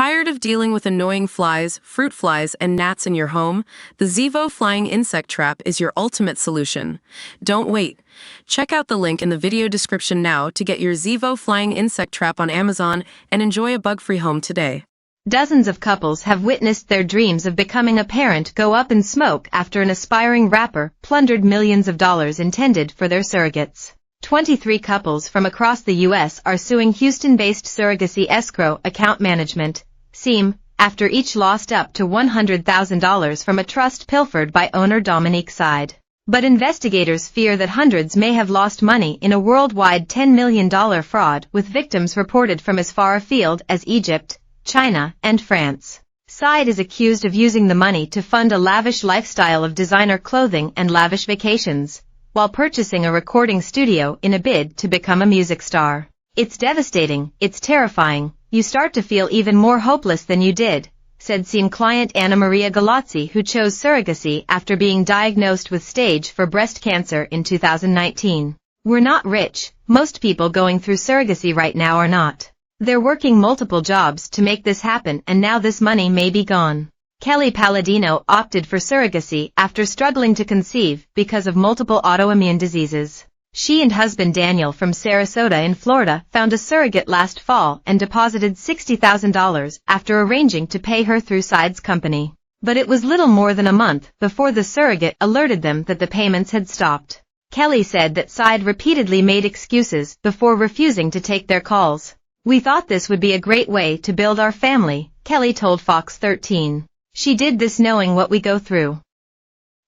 Tired of dealing with annoying flies, fruit flies, and gnats in your home? The Zevo Flying Insect Trap is your ultimate solution. Don't wait. Check out the link in the video description now to get your Zevo Flying Insect Trap on Amazon and enjoy a bug-free home today. Dozens of couples have witnessed their dreams of becoming a parent go up in smoke after an aspiring rapper plundered millions of dollars intended for their surrogates. 23 couples from across the U.S. are suing Houston-based surrogacy escrow account management, SEAM, after each lost up to $100,000 from a trust pilfered by owner Dominique Side. But investigators fear that hundreds may have lost money in a worldwide $10 million fraud, with victims reported from as far afield as Egypt, China, and France. Side is accused of using the money to fund a lavish lifestyle of designer clothing and lavish vacations, while purchasing a recording studio in a bid to become a music star. It's devastating, it's terrifying, you start to feel even more hopeless than you did, said SEAM client Anna Maria Galazzi, who chose surrogacy after being diagnosed with stage 4 breast cancer in 2019. We're not rich, most people going through surrogacy right now are not. They're working multiple jobs to make this happen, and now this money may be gone. Kelly Palladino opted for surrogacy after struggling to conceive because of multiple autoimmune diseases. She and husband Daniel from Sarasota in Florida found a surrogate last fall and deposited $60,000 after arranging to pay her through Side's company. But it was little more than a month before the surrogate alerted them that the payments had stopped. Kelly said that Side repeatedly made excuses before refusing to take their calls. "We thought this would be a great way to build our family," Kelly told Fox 13. "She did this knowing what we go through.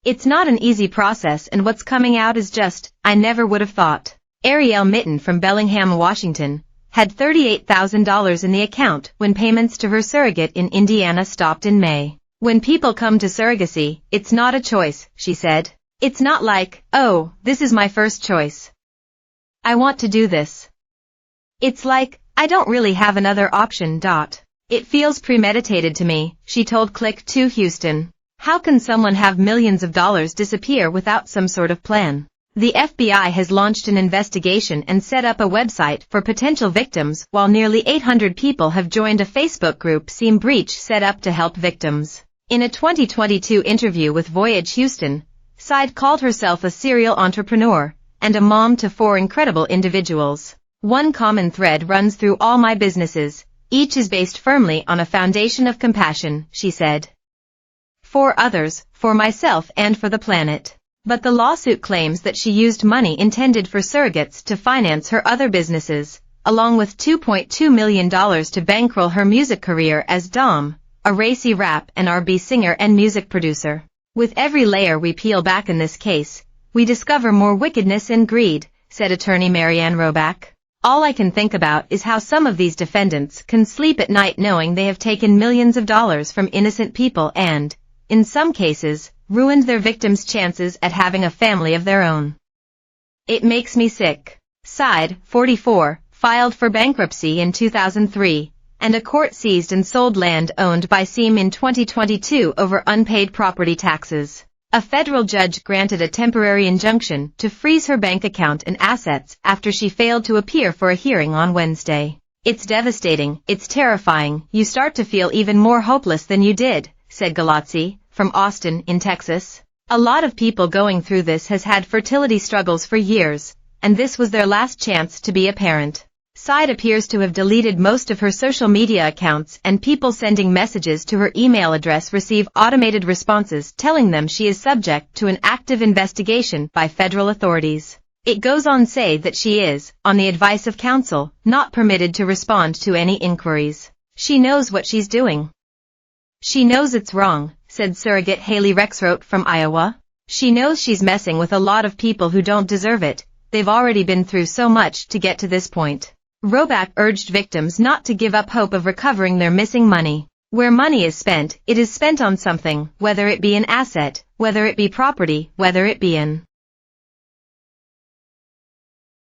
It's not an easy process, and what's coming out is just, I never would have thought." Ariel Mitten from Bellingham, Washington, had $38,000 in the account when payments to her surrogate in Indiana stopped in May. "When people come to surrogacy, it's not a choice," she said. "It's not like, oh, this is my first choice. I want to do this. It's like, I don't really have another option. It feels premeditated to me," she told Click 2 Houston. "How can someone have millions of dollars disappear without some sort of plan?" The FBI has launched an investigation and set up a website for potential victims, while nearly 800 people have joined a Facebook group SEAM Breach set up to help victims. In a 2022 interview with Voyage Houston, Side called herself a serial entrepreneur and a mom to 4 incredible individuals. "One common thread runs through all my businesses. Each is based firmly on a foundation of compassion," she said. "For others, for myself, and for the planet." But the lawsuit claims that she used money intended for surrogates to finance her other businesses, along with $2.2 million to bankroll her music career as Dom, a racy rap and R&B singer and music producer. "With every layer we peel back in this case, we discover more wickedness and greed," said attorney Marianne Roback. "All I can think about is how some of these defendants can sleep at night knowing they have taken millions of dollars from innocent people and, in some cases, ruined their victims' chances at having a family of their own. It makes me sick." Side, 44, filed for bankruptcy in 2003, and a court seized and sold land owned by SEAM in 2022 over unpaid property taxes. A federal judge granted a temporary injunction to freeze her bank account and assets after she failed to appear for a hearing on Wednesday. "It's devastating, it's terrifying, you start to feel even more hopeless than you did," said Galazzi, from Austin, in Texas. "A lot of people going through this has had fertility struggles for years, and this was their last chance to be a parent." Side appears to have deleted most of her social media accounts, and people sending messages to her email address receive automated responses telling them she is subject to an active investigation by federal authorities. It goes on to say that she is, on the advice of counsel, not permitted to respond to any inquiries. "She knows what she's doing. She knows it's wrong," said surrogate Haley Rexroth from Iowa. "She knows she's messing with a lot of people who don't deserve it. They've already been through so much to get to this point." Roback urged victims not to give up hope of recovering their missing money. "Where money is spent, it is spent on something, whether it be an asset, whether it be property, whether it be an